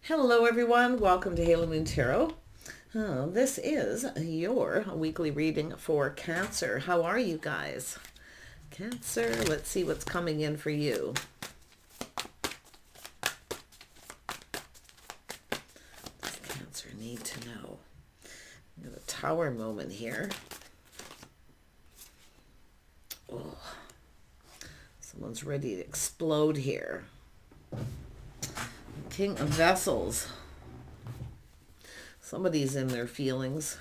Hello everyone, welcome to Halo Moon Tarot. This is your weekly reading for Cancer. How are you guys? Cancer, let's see what's coming in for you. Does Cancer need to know? We have a Tower moment here. Oh, someone's ready to explode here. King of Vessels. Somebody's in their feelings.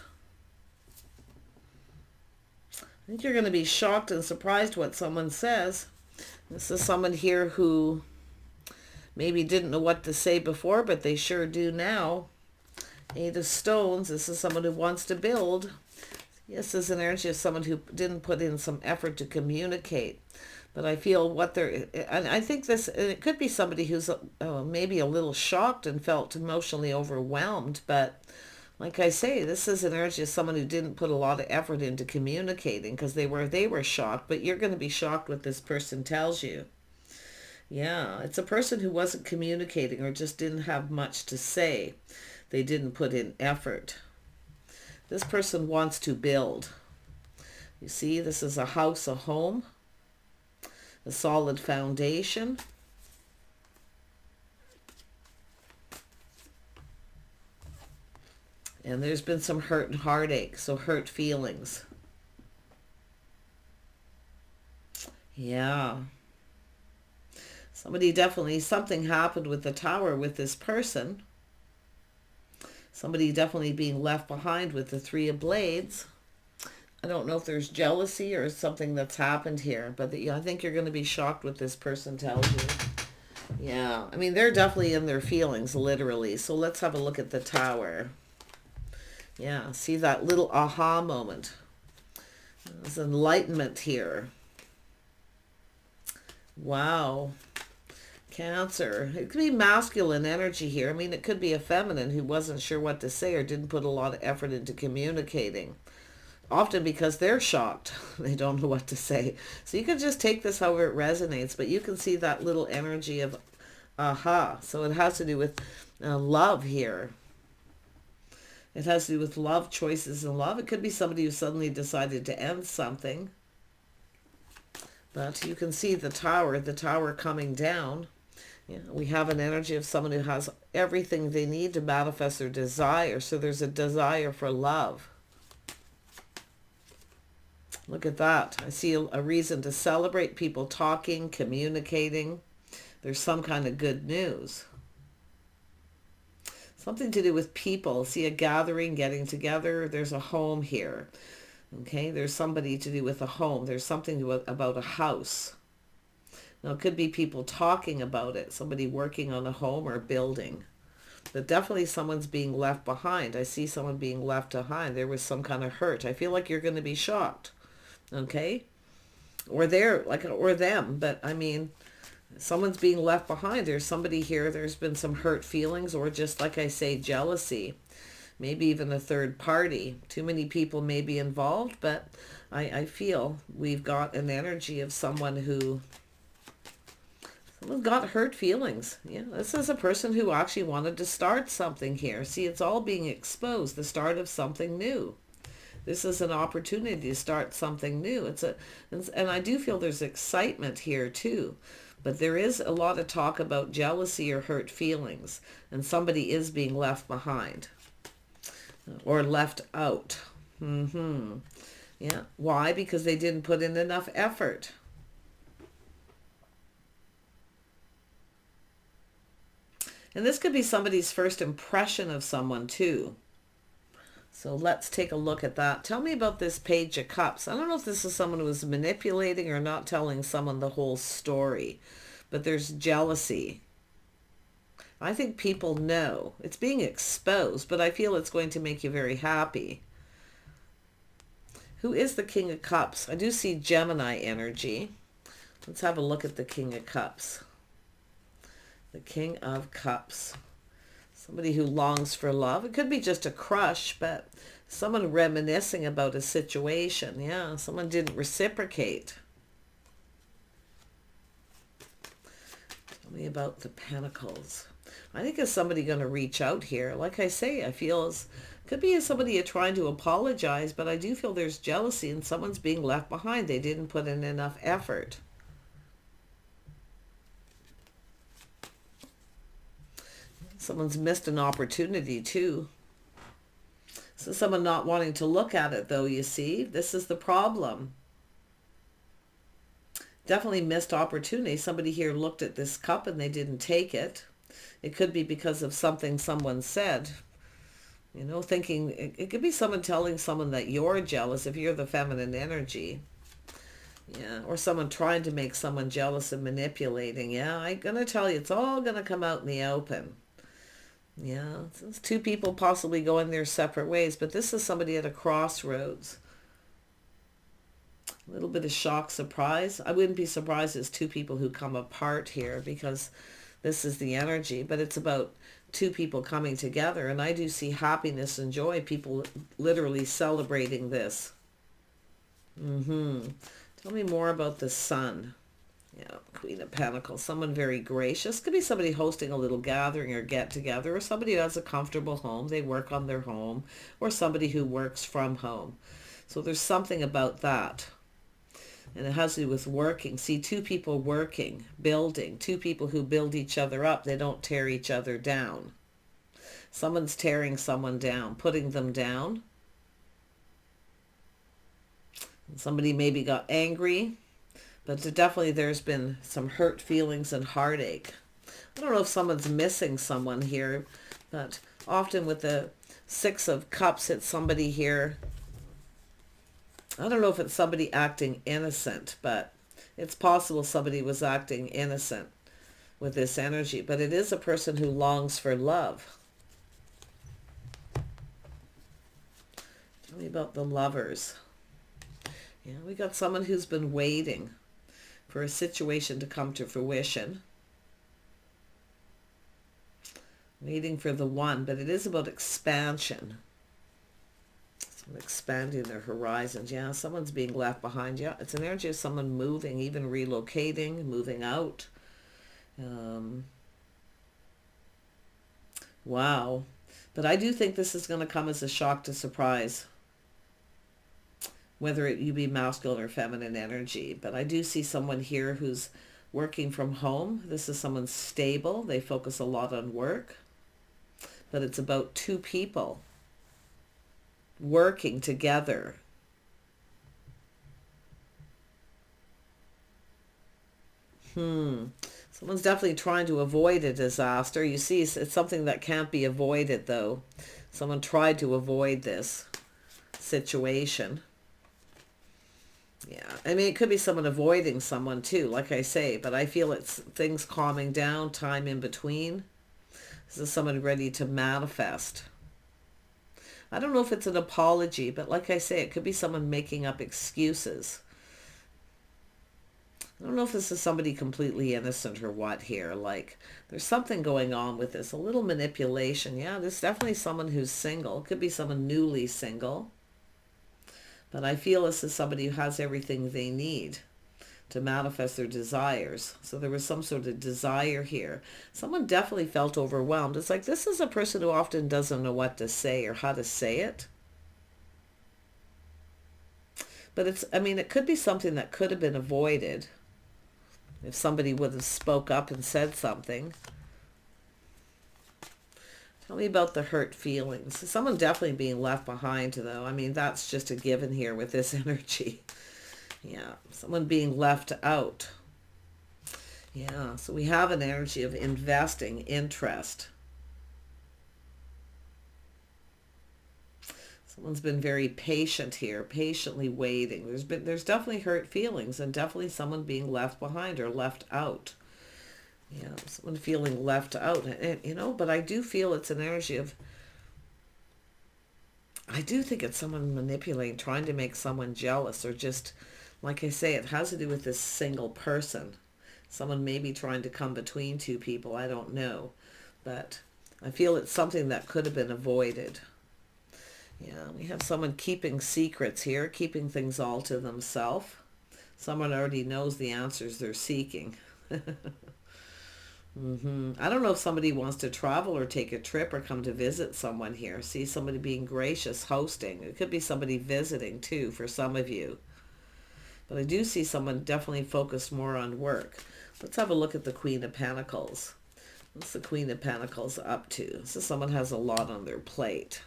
I think you're going to be shocked and surprised what someone says. This is someone here who maybe didn't know what to say before, but they sure do now. Eight of Stones. This is someone who wants to build. Yes, this is an energy of someone who didn't put in some effort to communicate. But I feel what they're, and I think this, it could be somebody who's maybe a little shocked and felt emotionally overwhelmed. But like I say, this is an energy of someone who didn't put a lot of effort into communicating because they were shocked. But you're going to be shocked what this person tells you. Yeah, it's a person who wasn't communicating or just didn't have much to say. They didn't put in effort. This person wants to build. You see, this is a house, a home. A solid foundation. And there's been some hurt and heartache, so hurt feelings. Yeah. Something happened with the Tower with this person. Somebody definitely being left behind with the Three of Blades. I don't know if there's jealousy or something that's happened here, but I think you're going to be shocked what this person tells you. Yeah, I mean, they're definitely in their feelings, literally. So let's have a look at the Tower. Yeah, see that little aha moment. There's enlightenment here. Wow. Cancer. It could be masculine energy here. I mean, it could be a feminine who wasn't sure what to say or didn't put a lot of effort into communicating. Often because they're shocked. They don't know what to say. So you can just take this however it resonates, but you can see that little energy of aha. So it has to do with love here. It has to do with love, choices in love. It could be somebody who suddenly decided to end something. But you can see the tower coming down. Yeah, we have an energy of someone who has everything they need to manifest their desire. So there's a desire for love. Look at that. I see a reason to celebrate, people talking, communicating. There's some kind of good news. Something to do with people. See a gathering, getting together. There's a home here. Okay, there's somebody to do with a home. There's something about a house. Now, it could be people talking about it. Somebody working on a home or building. But definitely someone's being left behind. I see someone being left behind. There was some kind of hurt. I feel like you're going to be shocked. Okay, or them, but I mean, someone's being left behind. There's somebody here, there's been some hurt feelings, or just like I say, jealousy, maybe even a third party. Too many people may be involved, but I feel we've got an energy of someone's got hurt feelings. Yeah, this is a person who actually wanted to start something here. See, it's all being exposed, the start of something new. This is an opportunity to start something new. And I do feel there's excitement here too. But there is a lot of talk about jealousy or hurt feelings. And somebody is being left behind. Or left out. Yeah. Why? Because they didn't put in enough effort. And this could be somebody's first impression of someone too. So let's take a look at that. Tell me about this Page of Cups. I don't know if this is someone who was manipulating or not telling someone the whole story. But there's jealousy. I think people know. It's being exposed, but I feel it's going to make you very happy. Who is the King of Cups? I do see Gemini energy. Let's have a look at the King of Cups. The King of Cups. Somebody who longs for love. It could be just a crush, but someone reminiscing about a situation. Yeah, someone didn't reciprocate. Tell me about the Pentacles. I think is somebody going to reach out here. Like I say, I feel could be somebody trying to apologize, but I do feel there's jealousy and someone's being left behind. They didn't put in enough effort. Someone's missed an opportunity too. So someone not wanting to look at it though, you see, this is the problem. Definitely missed opportunity. Somebody here looked at this cup and they didn't take it. It could be because of something someone said. You know, thinking, it could be someone telling someone that you're jealous if you're the feminine energy. Yeah, or someone trying to make someone jealous and manipulating. Yeah, I'm going to tell you, it's all going to come out in the open. Yeah, it's two people possibly going their separate ways, but this is somebody at a crossroads. A little bit of shock, surprise. I wouldn't be surprised as two people who come apart here because this is the energy, but it's about two people coming together. And I do see happiness and joy, people literally celebrating this. Tell me more about the Sun. Yeah, Queen of Pentacles, someone very gracious. Could be somebody hosting a little gathering or get together, or somebody who has a comfortable home. They work on their home, or somebody who works from home. So there's something about that. And it has to do with working. See, two people working, building, two people who build each other up. They don't tear each other down. Someone's tearing someone down, putting them down. Somebody maybe got angry. But definitely there's been some hurt feelings and heartache. I don't know if someone's missing someone here, but often with the Six of Cups, it's somebody here. I don't know if it's somebody acting innocent, but it's possible somebody was acting innocent with this energy. But it is a person who longs for love. Tell me about the Lovers. Yeah, we got someone who's been waiting for a situation to come to fruition. Waiting for the one, but it is about expansion. Someone expanding their horizons. Yeah, someone's being left behind. Yeah, it's an energy of someone moving, even relocating, moving out. Wow. But I do think this is going to come as a shock to surprise. Whether you be masculine or feminine energy. But I do see someone here who's working from home. This is someone stable. They focus a lot on work. But it's about two people working together. Someone's definitely trying to avoid a disaster. You see, it's something that can't be avoided, though. Someone tried to avoid this situation. Yeah, I mean, it could be someone avoiding someone too, like I say, but I feel it's things calming down, time in between. This is someone ready to manifest. I don't know if it's an apology, but like I say, it could be someone making up excuses. I don't know if this is somebody completely innocent or what here. Like, there's something going on with this, a little manipulation. Yeah, there's definitely someone who's single. It could be someone newly single. But I feel this is somebody who has everything they need to manifest their desires. So there was some sort of desire here. Someone definitely felt overwhelmed. It's like this is a person who often doesn't know what to say or how to say it. But it's, I mean, it could be something that could have been avoided if somebody would have spoke up and said something. Tell me about the hurt feelings. Someone definitely being left behind, though. I mean, that's just a given here with this energy. Yeah, someone being left out. Yeah, so we have an energy of investing, interest. Someone's been very patient here, patiently waiting. There's definitely hurt feelings and definitely someone being left behind or left out. Yeah, someone feeling left out, and you know, but I do feel it's an energy of, I do think it's someone manipulating, trying to make someone jealous, or just, like I say, it has to do with this single person. Someone maybe trying to come between two people, I don't know. But I feel it's something that could have been avoided. Yeah, we have someone keeping secrets here, keeping things all to themselves. Someone already knows the answers they're seeking. I don't know if somebody wants to travel or take a trip or come to visit someone here. See somebody being gracious, hosting. It could be somebody visiting too for some of you. But I do see someone definitely focused more on work. Let's have a look at the Queen of Pentacles. What's the Queen of Pentacles up to? So someone has a lot on their plate.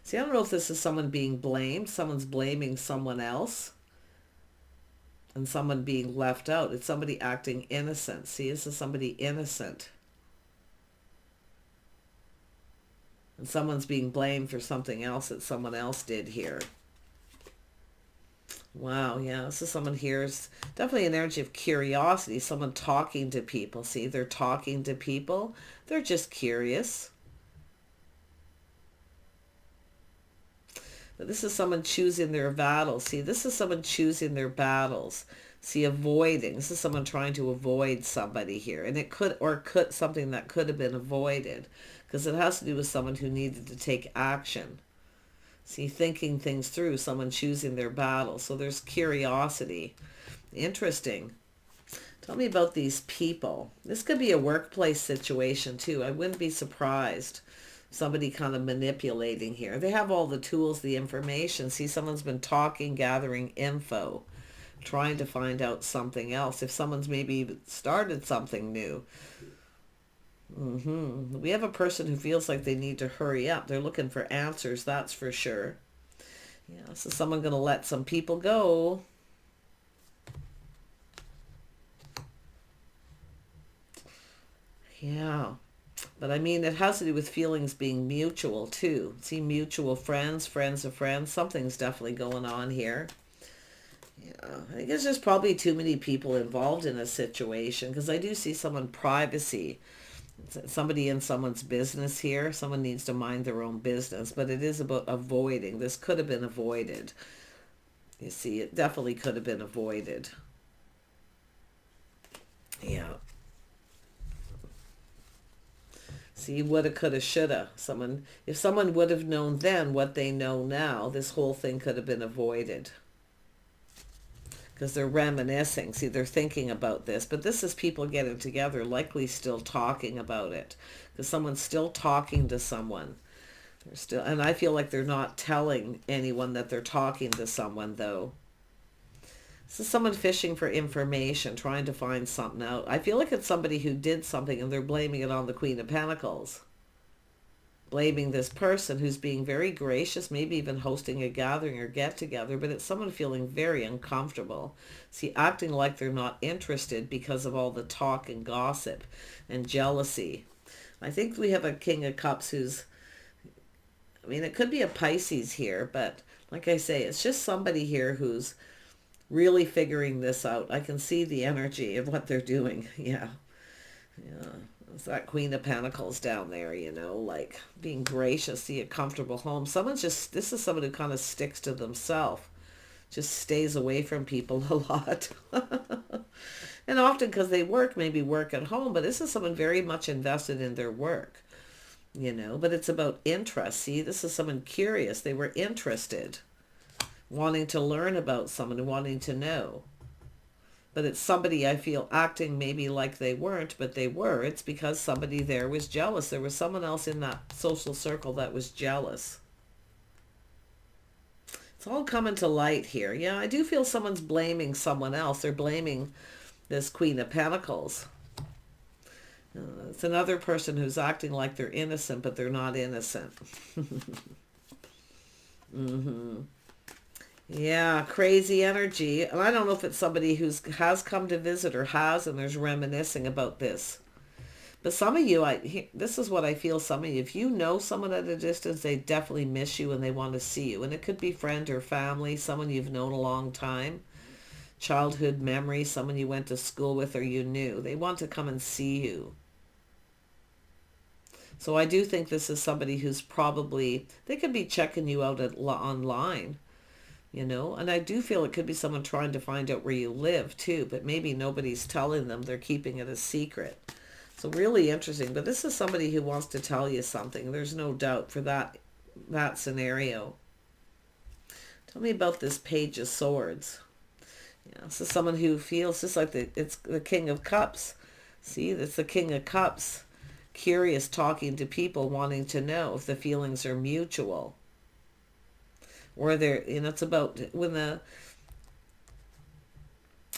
See, I don't know if this is someone being blamed. Someone's blaming someone else. And someone being left out. It's somebody acting innocent. See, this is somebody innocent. And someone's being blamed for something else that someone else did here. Wow, yeah, this is someone here. It's definitely an energy of curiosity. Someone talking to people. See, they're talking to people. They're just curious. But this is someone choosing their battles. See, this is someone choosing their battles. See, avoiding. This is someone trying to avoid somebody here. And it could something that could have been avoided. Because it has to do with someone who needed to take action. See, thinking things through. Someone choosing their battle. So there's curiosity. Interesting. Tell me about these people. This could be a workplace situation too. I wouldn't be surprised. Somebody kind of manipulating here. They have all the tools, the information. See, someone's been talking, gathering info, trying to find out something else. If someone's maybe started something new. We have a person who feels like they need to hurry up. They're looking for answers, that's for sure. Yeah, so someone going to let some people go. Yeah. But I mean, it has to do with feelings being mutual too. See, mutual friends, friends of friends. Something's definitely going on here. Yeah, I think there's just probably too many people involved in a situation because I do see someone privacy. Somebody in someone's business here. Someone needs to mind their own business, but it is about avoiding. This could have been avoided. You see, it definitely could have been avoided. Yeah. See, woulda, coulda, shoulda. If someone would have known then what they know now, this whole thing could have been avoided. Because they're reminiscing. See, they're thinking about this. But this is people getting together, likely still talking about it. Because someone's still talking to someone. And I feel like they're not telling anyone that they're talking to someone, though. This is someone fishing for information, trying to find something out. I feel like it's somebody who did something and they're blaming it on the Queen of Pentacles. Blaming this person who's being very gracious, maybe even hosting a gathering or get-together, but it's someone feeling very uncomfortable. See, acting like they're not interested because of all the talk and gossip and jealousy. I think we have a King of Cups who's, I mean, it could be a Pisces here, but like I say, it's just somebody here who's really figuring this out. I can see the energy of what they're doing. Yeah. It's that Queen of Pentacles down there, like being gracious, see a comfortable home. This is someone who kind of sticks to themselves, just stays away from people a lot. And often because they maybe work at home, but this is someone very much invested in their work, but it's about interest. See, this is someone curious. They were interested. Wanting to learn about someone, wanting to know. But it's somebody I feel acting maybe like they weren't, but they were. It's because somebody there was jealous. There was someone else in that social circle that was jealous. It's all coming to light here. Yeah, I do feel someone's blaming someone else. They're blaming this Queen of Pentacles. It's another person who's acting like they're innocent, but they're not innocent. Yeah, crazy energy. And I don't know if it's somebody who has come to visit or and there's reminiscing about this. But some of you, this is what I feel, some of you, if you know someone at a distance, they definitely miss you and they want to see you. And it could be friend or family, someone you've known a long time, childhood memory, someone you went to school with or you knew. They want to come and see you. So I do think this is somebody who's probably, they could be checking you out online. And I do feel it could be someone trying to find out where you live too, but maybe nobody's telling them. They're keeping it a secret. So really interesting. But this is somebody who wants to tell you something. There's no doubt for that scenario. Tell me about this Page of Swords. Yeah, this is someone who feels just like it's the King of Cups. See, that's the King of Cups. Curious, talking to people, wanting to know if the feelings are mutual. Or they're, it's about when the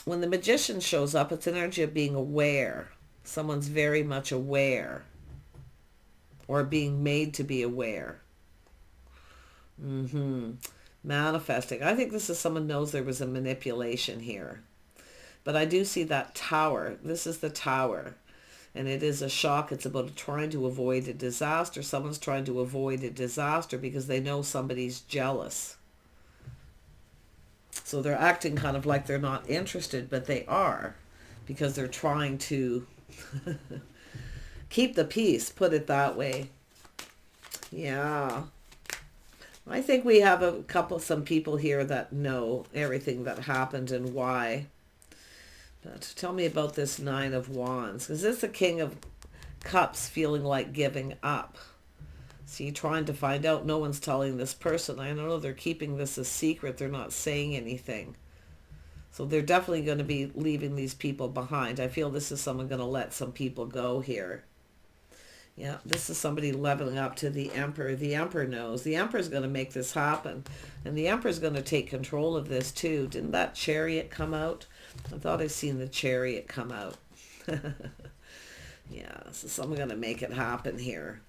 Magician shows up, it's an energy of being aware. Someone's very much aware. Or being made to be aware. Manifesting. I think this is someone knows there was a manipulation here. But I do see that Tower. This is the Tower. And it is a shock. It's about trying to avoid a disaster. Someone's trying to avoid a disaster because they know somebody's jealous. So they're acting kind of like they're not interested, but they are. Because they're trying to keep the peace, put it that way. Yeah. I think we have some people here that know everything that happened and why. But tell me about this Nine of Wands. Is this the King of Cups feeling like giving up? See, trying to find out. No one's telling this person. I know they're keeping this a secret. They're not saying anything. So they're definitely going to be leaving these people behind. I feel this is someone going to let some people go here. Yeah, this is somebody leveling up to the Emperor. The Emperor knows. The Emperor's going to make this happen. And the Emperor's going to take control of this too. Didn't that Chariot come out? I thought I'd seen the Chariot come out. Yeah, so someone's going to make it happen here.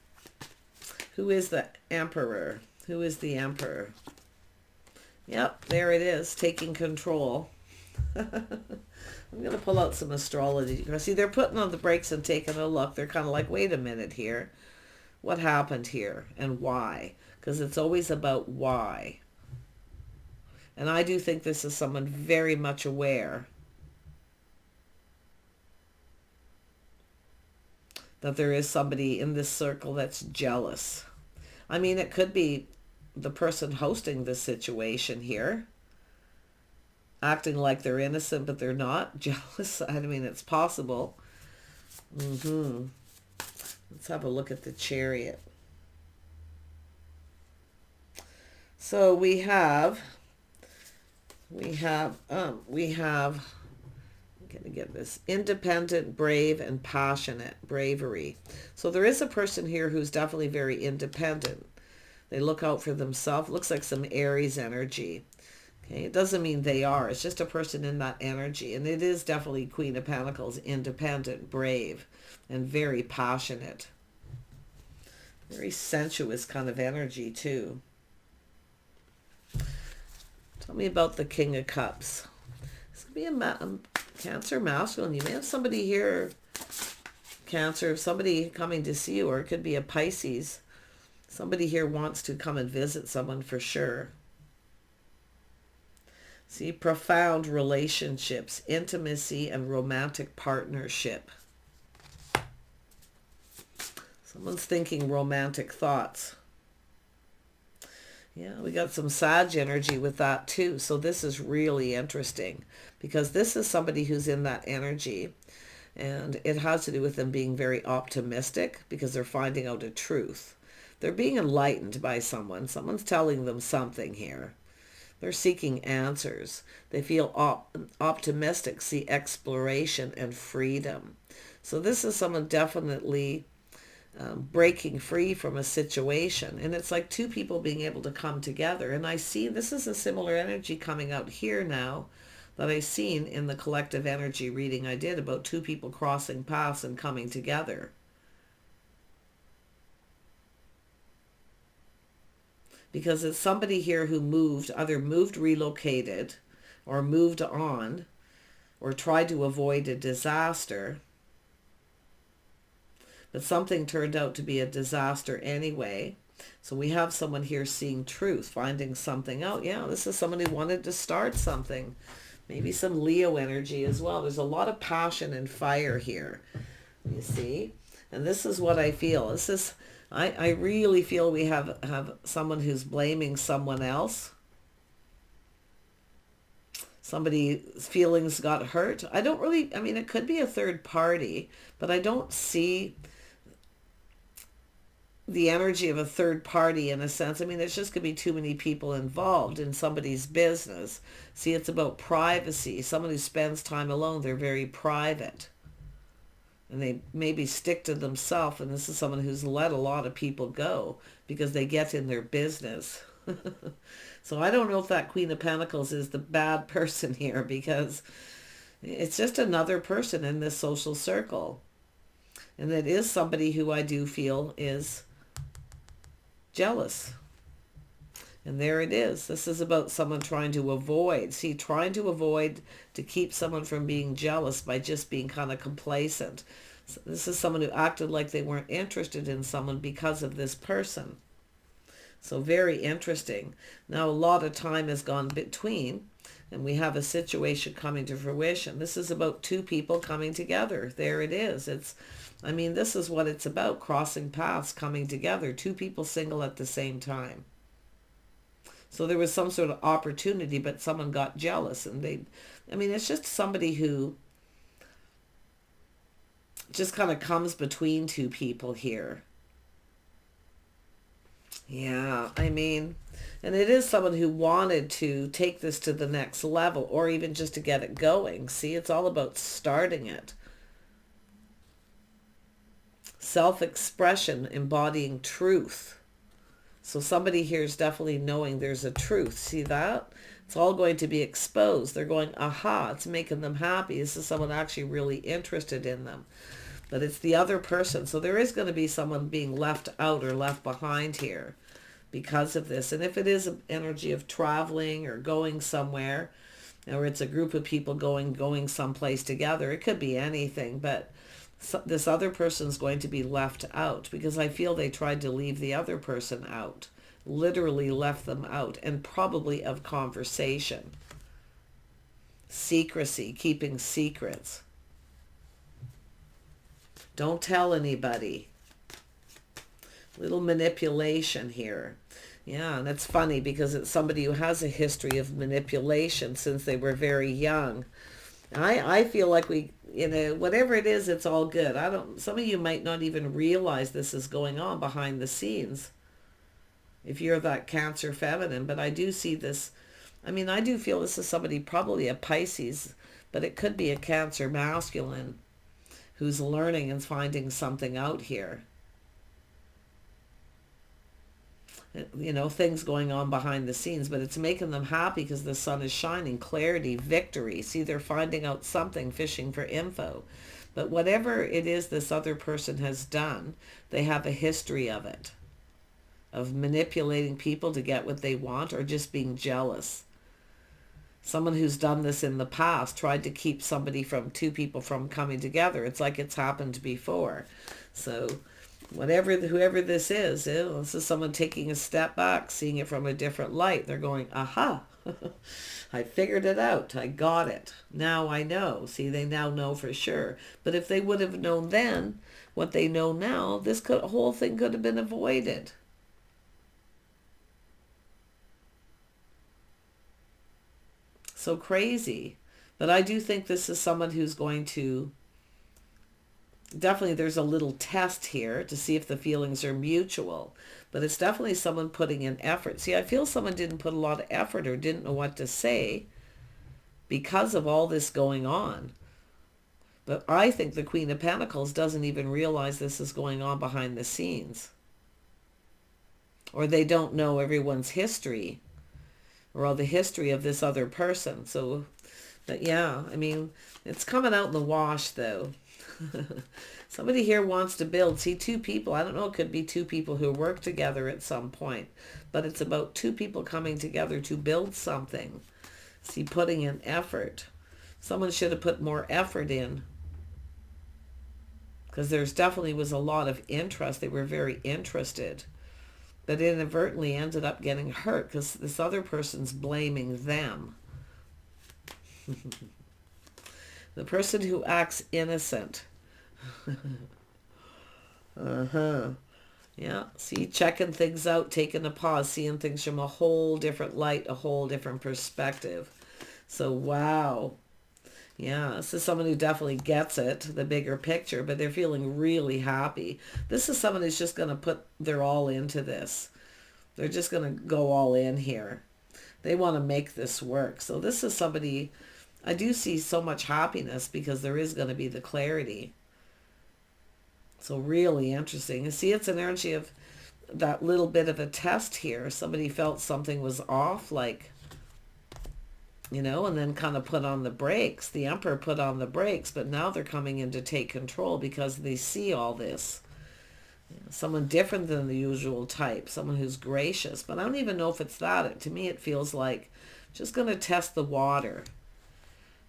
Who is the Emperor? Who is the Emperor? Yep, there it is, taking control. I'm going to pull out some astrology. See, they're putting on the brakes and taking a look. They're kind of like, wait a minute here. What happened here and why? Because it's always about why. And I do think this is someone very much aware that there is somebody in this circle that's jealous. I mean, it could be the person hosting this situation here, acting like they're innocent, but they're not. Jealous. I mean, it's possible. Let's have a look at the Chariot. So we have, I'm gonna get this, independent, brave, and passionate. Bravery. So there is a person here who's definitely very independent. They look out for themselves. Looks like some Aries energy. Okay, it doesn't mean they are. It's just a person in that energy. And it is definitely Queen of Pentacles, independent, brave, and very passionate. Very sensuous kind of energy too. Tell me about the King of Cups. This could be a Cancer masculine. You may have somebody here, Cancer, somebody coming to see you, or it could be a Pisces. Somebody here wants to come and visit someone for sure. See, profound relationships, intimacy, and romantic partnership. Someone's thinking romantic thoughts. Yeah, we got some Sag energy with that too. So this is really interesting because this is somebody who's in that energy, and it has to do with them being very optimistic because they're finding out a truth. They're being enlightened by someone. Someone's telling them something here. They're seeking answers. They feel optimistic, see exploration and freedom. So this is someone definitely breaking free from a situation. And it's like two people being able to come together. And I see this is a similar energy coming out here now that I've seen in the collective energy reading I did about two people crossing paths and coming together. Because it's somebody here who moved, either moved, relocated, or moved on, or tried to avoid a disaster. But something turned out to be a disaster anyway. So we have someone here seeing truth, finding something out. Yeah, this is someone who wanted to start something. Maybe some Leo energy as well. There's a lot of passion and fire here, you see. And this is what I feel. This is, I really feel we have someone who's blaming someone else. Somebody's feelings got hurt. I don't really, I mean, it could be a third party, but I don't see the energy of a third party in a sense. I mean, there's just going to be too many people involved in somebody's business. See, it's about privacy. Someone who spends time alone, they're very private. And they maybe stick to themselves, and this is someone who's let a lot of people go because they get in their business. So I don't know if that Queen of Pentacles is the bad person here, because it's just another person in this social circle. And it is somebody who I do feel is jealous. And there it is. This is about someone trying to avoid. See, trying to avoid to keep someone from being jealous by just being kind of complacent. So this is someone who acted like they weren't interested in someone because of this person. So very interesting. Now a lot of time has gone between, and we have a situation coming to fruition. This is about two people coming together. There it is. I mean, this is what it's about, crossing paths, coming together. Two people single at the same time. So there was some sort of opportunity, but someone got jealous, and it's just somebody who just kind of comes between two people here. Yeah, and it is someone who wanted to take this to the next level, or even just to get it going. See, it's all about starting it. Self-expression, embodying truth. So somebody here is definitely knowing there's a truth. See that? It's all going to be exposed. They're going, aha, it's making them happy. This is someone actually really interested in them. But it's the other person. So there is going to be someone being left out or left behind here because of this. And if it is an energy of traveling or going somewhere, or it's a group of people going someplace together, it could be anything. But this other person's going to be left out, because I feel they tried to leave the other person out. Literally left them out, and probably of conversation. Secrecy, keeping secrets. Don't tell anybody. Little manipulation here. Yeah, and it's funny because it's somebody who has a history of manipulation since they were very young. I feel like whatever it is, it's all good. Some of you might not even realize this is going on behind the scenes if you're that Cancer feminine, but I do see this. I do feel this is somebody, probably a Pisces, but it could be a Cancer masculine who's learning and finding something out here. Things going on behind the scenes, but it's making them happy because the sun is shining. Clarity, victory. See, they're finding out something, fishing for info. But whatever it is this other person has done, they have a history of it, of manipulating people to get what they want, or just being jealous. Someone who's done this in the past, tried to keep two people from coming together. It's like it's happened before. So whoever this is someone taking a step back, seeing it from a different light. They're going, aha, I figured it out. I got it. Now I know. See, they now know for sure. But if they would have known then what they know now, this whole thing could have been avoided. So crazy. But I do think this is someone who's going to, definitely there's a little test here to see if the feelings are mutual. But it's definitely someone putting in effort. See, I feel someone didn't put a lot of effort or didn't know what to say because of all this going on. But I think the Queen of Pentacles doesn't even realize this is going on behind the scenes. Or they don't know everyone's history, or all the history of this other person. So, but yeah, it's coming out in the wash though. Somebody here wants to build. See, two people, I don't know, it could be two people who work together at some point, but it's about two people coming together to build something. See, putting in effort. Someone should have put more effort in, because there's definitely was a lot of interest. They were very interested, but inadvertently ended up getting hurt because this other person's blaming them. The person who acts innocent. Yeah, see, checking things out, taking a pause, seeing things from a whole different light, a whole different perspective. So, wow. Yeah, this is someone who definitely gets it, the bigger picture, but they're feeling really happy. This is someone who's just going to put their all into this. They're just going to go all in here. They want to make this work. So this is somebody, I do see so much happiness because there is going to be the clarity. So really interesting. You see, it's an energy of that little bit of a test here. Somebody felt something was off, like, you know, and then kind of put on the brakes. The Emperor put on the brakes, but now they're coming in to take control because they see all this. Someone different than the usual type, someone who's gracious. But I don't even know if it's that. To me, it feels like just going to test the water.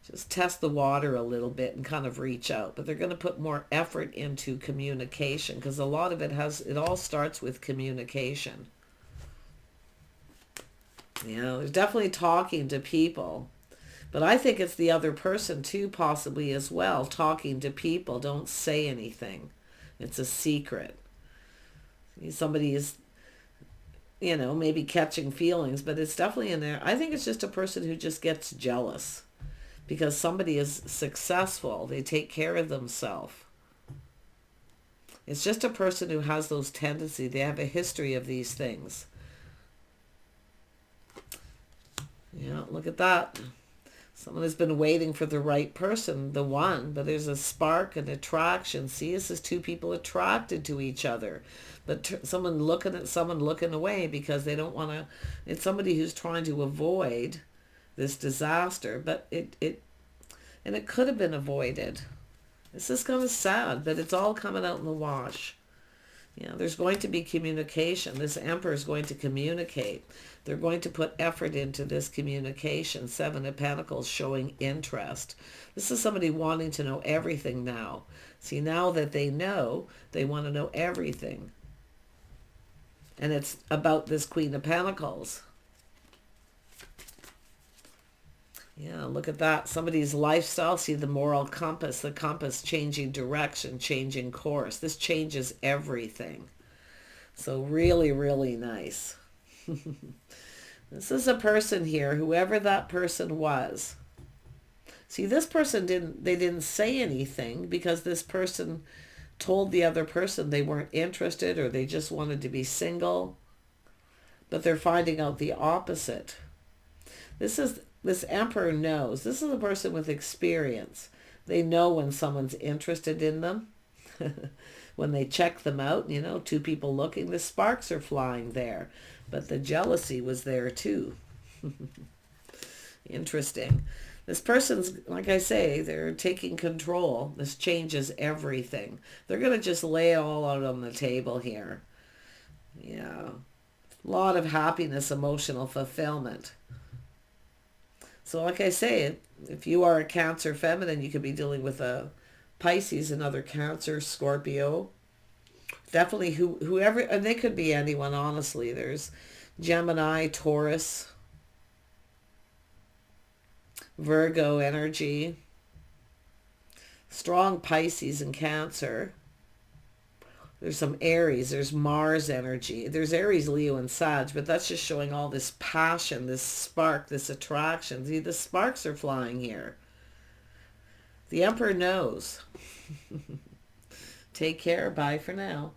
Just test the water a little bit and kind of reach out. But they're going to put more effort into communication, because a lot of it all starts with communication. You know, there's definitely talking to people. But I think it's the other person too, possibly as well. Talking to people. Don't say anything. It's a secret. Somebody is, you know, maybe catching feelings, but it's definitely in there. I think it's just a person who just gets jealous because somebody is successful. They take care of themselves. It's just a person who has those tendencies. They have a history of these things. Yeah, look at that. Someone has been waiting for the right person, the one, but there's a spark and attraction. See, this is two people attracted to each other. But someone looking at someone looking away because they don't want to. It's somebody who's trying to avoid this disaster, but it could have been avoided. This is kind of sad, but it's all coming out in the wash. You know, there's going to be communication. This Emperor is going to communicate. They're going to put effort into this communication. Seven of Pentacles showing interest. This is somebody wanting to know everything now. See, now that they know, they want to know everything. And it's about this Queen of Pentacles. Yeah, look at that. Somebody's lifestyle. See the moral compass. The compass changing direction, changing course. This changes everything. So really, really nice. This is a person here, whoever that person was. See, this person didn't say anything because this person told the other person they weren't interested or they just wanted to be single. But they're finding out the opposite. This Emperor knows. This is a person with experience. They know when someone's interested in them. When they check them out, you know, two people looking, the sparks are flying there. But the jealousy was there too. Interesting. This person's, like I say, they're taking control. This changes everything. They're going to just lay it all out on the table here. Yeah. A lot of happiness, emotional fulfillment. So like I say, if you are a Cancer feminine, you could be dealing with a Pisces, another Cancer, Scorpio. Definitely whoever, and they could be anyone, honestly. There's Gemini, Taurus, Virgo energy, strong Pisces and Cancer. There's some Aries, there's Mars energy. There's Aries, Leo, and Sag, but that's just showing all this passion, this spark, this attraction. See, the sparks are flying here. The Emperor knows. Take care. Bye for now.